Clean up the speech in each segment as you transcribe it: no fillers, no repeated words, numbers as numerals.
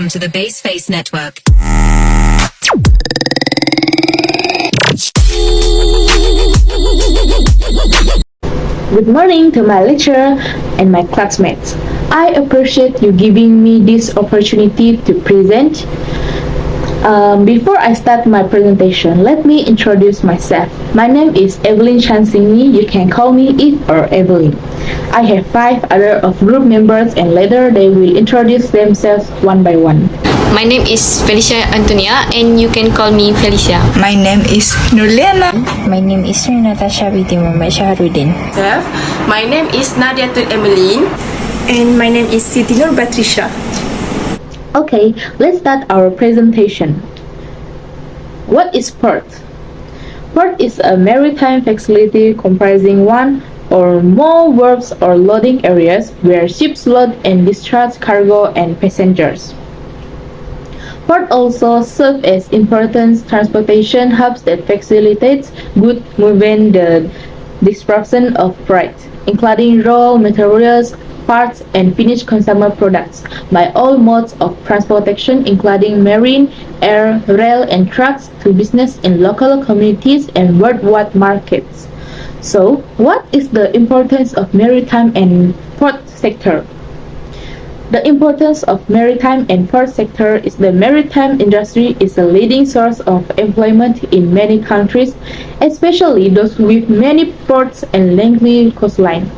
Welcome to the Base Face Network. Good morning to my lecturer and my classmates. I appreciate you giving me this opportunity to present. Before I start my presentation, let me introduce myself. My name is Evelyn Chansini. You can call me Eve or Evelyn. I have 5 other of group members and later they will introduce themselves one by one. My name is Felicia Antonia and you can call me Felicia. My name is Nurliana. My name is Natasha binti Muhammad Shahrudin. My name is Nadia Tut Emmeline. And my name is Siti Nur Batrisha. Okay, let's start our presentation. What is port? Port is a maritime facility comprising one or more wharves or loading areas where ships load and discharge cargo and passengers. Port also serves as important transportation hubs that facilitates good movement the disruption of freight, including raw materials, parts, and finished consumer products by all modes of transportation, including marine, air, rail, and trucks to business in local communities and worldwide markets. So, what is the importance of maritime and port sector? The importance of maritime and port sector is the maritime industry is a leading source of employment in many countries, especially those with many ports and lengthy coastline.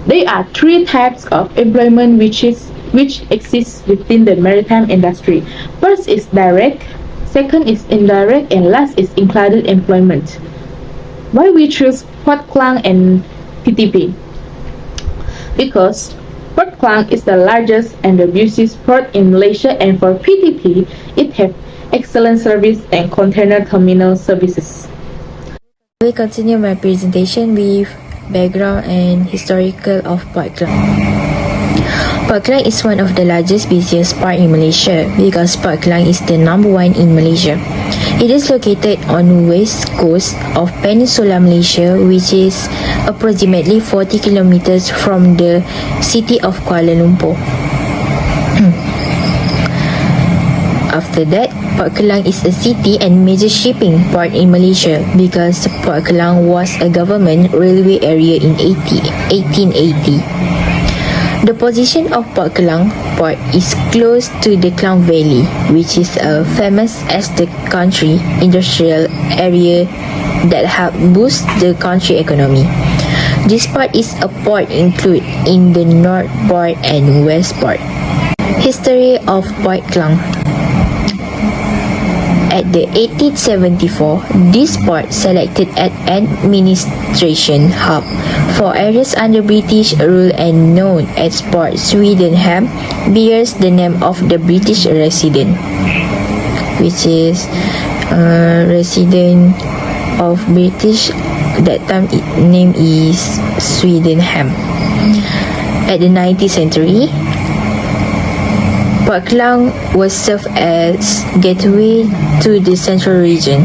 There are 3 types of employment which exist within the maritime industry. First is direct, second is indirect, and last is included employment. Why we choose Port Klang and PTP? Because Port Klang is the largest and the busiest port in Malaysia, and for PTP, it has excellent service and container terminal services. I will continue my presentation with background and historical of Port Klang. Port Klang is one of the largest busiest port in Malaysia because Port Klang is the number 1 in Malaysia. It is located on west coast of Peninsular Malaysia, which is approximately 40 kilometers from the city of Kuala Lumpur. After that, Port Klang is a city and major shipping port in Malaysia because Port Klang was a government railway area in 1880. The position of Port Klang port is close to the Klang Valley, which is famous as the country industrial area that helped boost the country economy. This port is a port included in the North Port and West Port. History of Port Klang. At the 1874, this port selected an administration hub for areas under British rule and known as Port Sweden bears the name of the British resident, which is resident of British. That time its name is Swedenham. At the 19th century, Port Klang was served as gateway to the central region.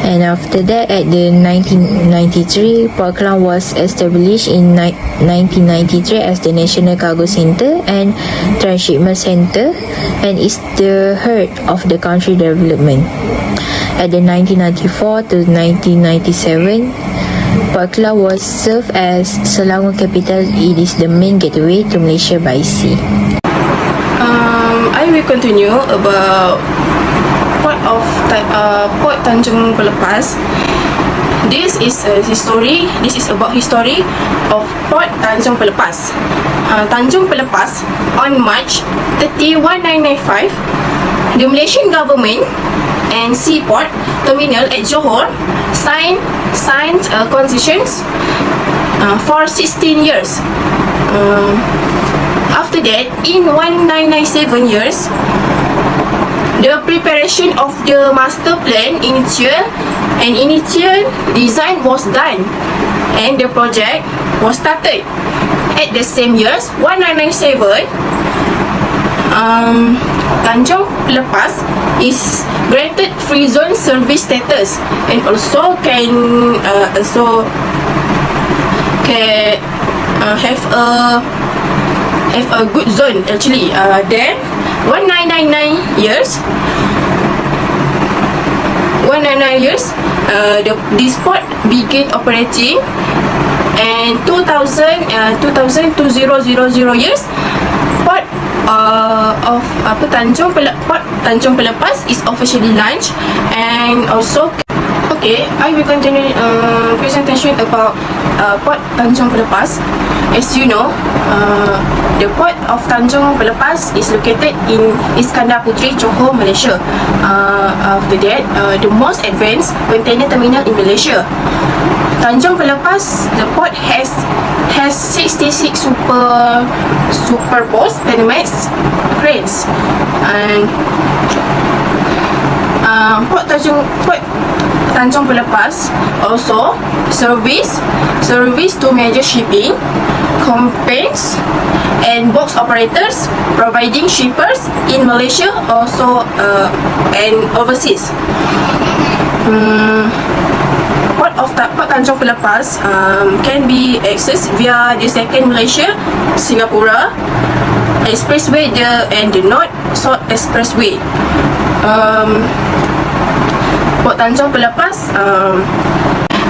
And after that, at the 1993, Port Klang was established in 1993 as the National Cargo Center and Transshipment Center and is the heart of the country development. At the 1994 to 1997, Port Klang was served as Selangor capital. It is the main gateway to Malaysia by sea. I will continue about Port Tanjung Pelepas. This is about history of Port Tanjung Pelepas. Tanjung Pelepas on March 31, 1995, the Malaysian government and Seaport Terminal at Johor signed concessions for 16 years. After that, in 1997 years, the preparation of the master plan initial design was done and the project was started. At the same years, 1997, Tanjung Pelepas is granted free zone service status and also can have a have a good zone actually. Then 1999 years, this port began operating, and 2000 years, port of Tanjung Pelepas is officially launched. And also, okay, I will continue presentation about port Tanjung Pelepas. As you know, the port of Tanjung Pelepas is located in Iskandar Puteri, Johor, Malaysia. After that, the most advanced container terminal in Malaysia. Tanjung Pelepas, the port has 66 superposed Panamax cranes, and Port Tanjung Pelepas also service to major shipping companies and box operators, providing shippers in Malaysia also and overseas. Port Tanjung Pelepas can be accessed via the second Malaysia Singapura Expressway and the North South Expressway. Port Tanjung Pelepas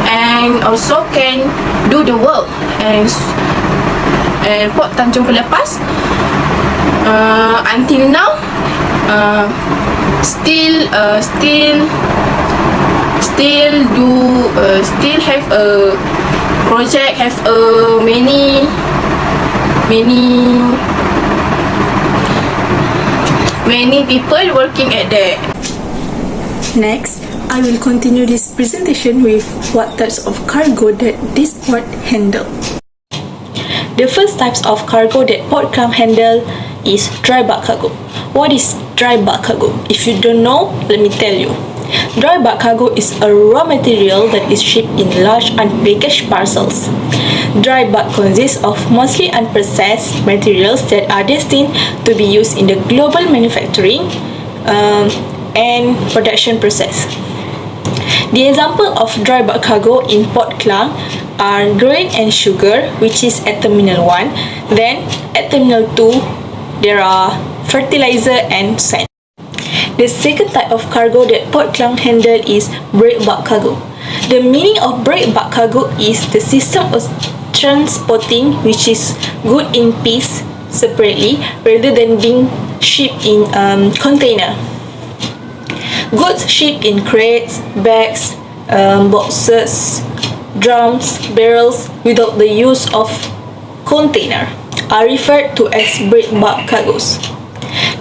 and also can do the work, and Port Tanjung Pelepas until now still have a project, have many people working at that. Next, I will continue this presentation with what types of cargo that this port handle. The first types of cargo that Port Klang handle is dry bulk cargo. What is dry bulk cargo? If you don't know, let me tell you. Dry bulk cargo is a raw material that is shipped in large unpackaged parcels. Dry bulk consists of mostly unprocessed materials that are destined to be used in the global manufacturing and production process. The example of dry bulk cargo in Port Klang are grain and sugar, which is at Terminal 1. Then at Terminal 2, there are fertilizer and sand. The second type of cargo that Port Klang handle is break bulk cargo. The meaning of break bulk cargo is the system of transporting which is good in piece separately rather than being shipped in container. Goods shipped in crates, bags, boxes, drums, barrels without the use of container are referred to as break bulk cargoes.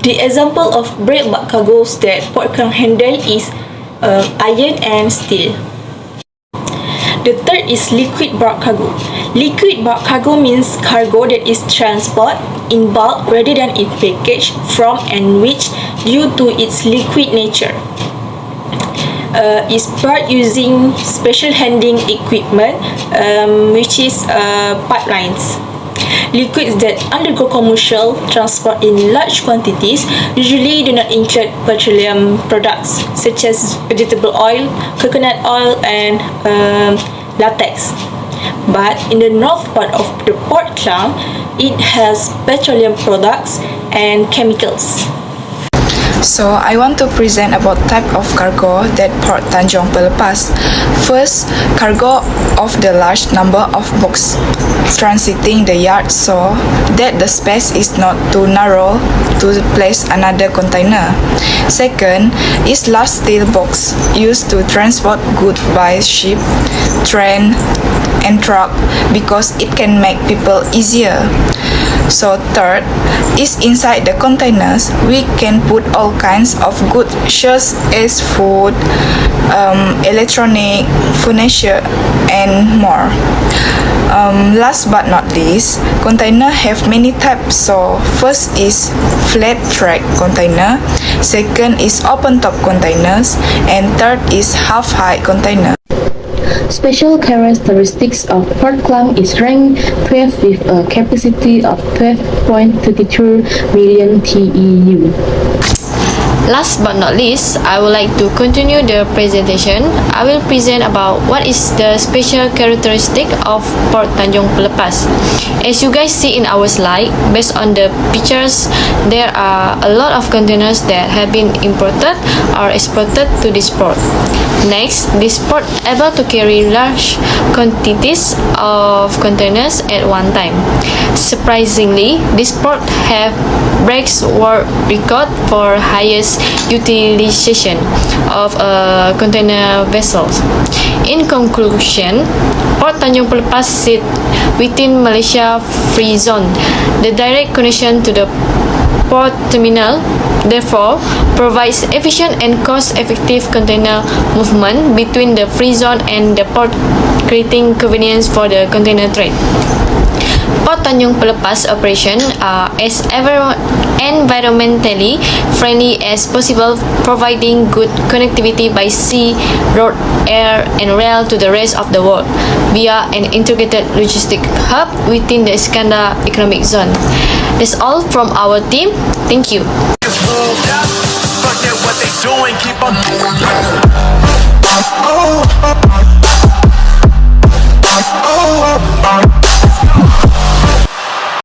The example of break bulk cargoes that Port Klang handle is iron and steel. The third is liquid bulk cargo. Liquid bulk cargo means cargo that is transported in bulk rather than in package from and which, due to its liquid nature, is brought using special handling equipment, which is pipelines. Liquids that undergo commercial transport in large quantities usually do not include petroleum products such as vegetable oil, coconut oil, and latex. But in the north part of the Port Klang, it has petroleum products and chemicals. So I want to present about type of cargo that Port Tanjung Pelepas. First, cargo of the large number of boats transiting the yard so that the space is not too narrow to place another container. Second is large steel box used to transport goods by ship, train, and truck because it can make people easier. So third is inside the containers we can put all kinds of goods such as food, electronic, furniture, and more. Last but not least, container have many types. So first is flat track container, second is open top containers, and third is half height container. Special characteristics of Port Klang is rank 12 with a capacity of 12.32 million TEU. Last but not least, I would like to continue the presentation. I will present about what is the special characteristic of Port Tanjung Pelepas. As you guys see in our slide, based on the pictures, there are a lot of containers that have been imported or exported to this port. Next, this port able to carry large quantities of containers at one time. Surprisingly, this port have breaks world record for highest utilization of container vessels. In conclusion, Port Tanjung Pelepas sit within Malaysia Free Zone. The direct connection to the port terminal therefore provides efficient and cost-effective container movement between the free zone and the port, creating convenience for the container trade. Port Tanjung Pelepas operation are as environmentally friendly as possible, providing good connectivity by sea, road, air, and rail to the rest of the world via an integrated logistic hub within the Iskandar Economic Zone. That's all from our team. Thank you. Fuck that, what they doing, keep on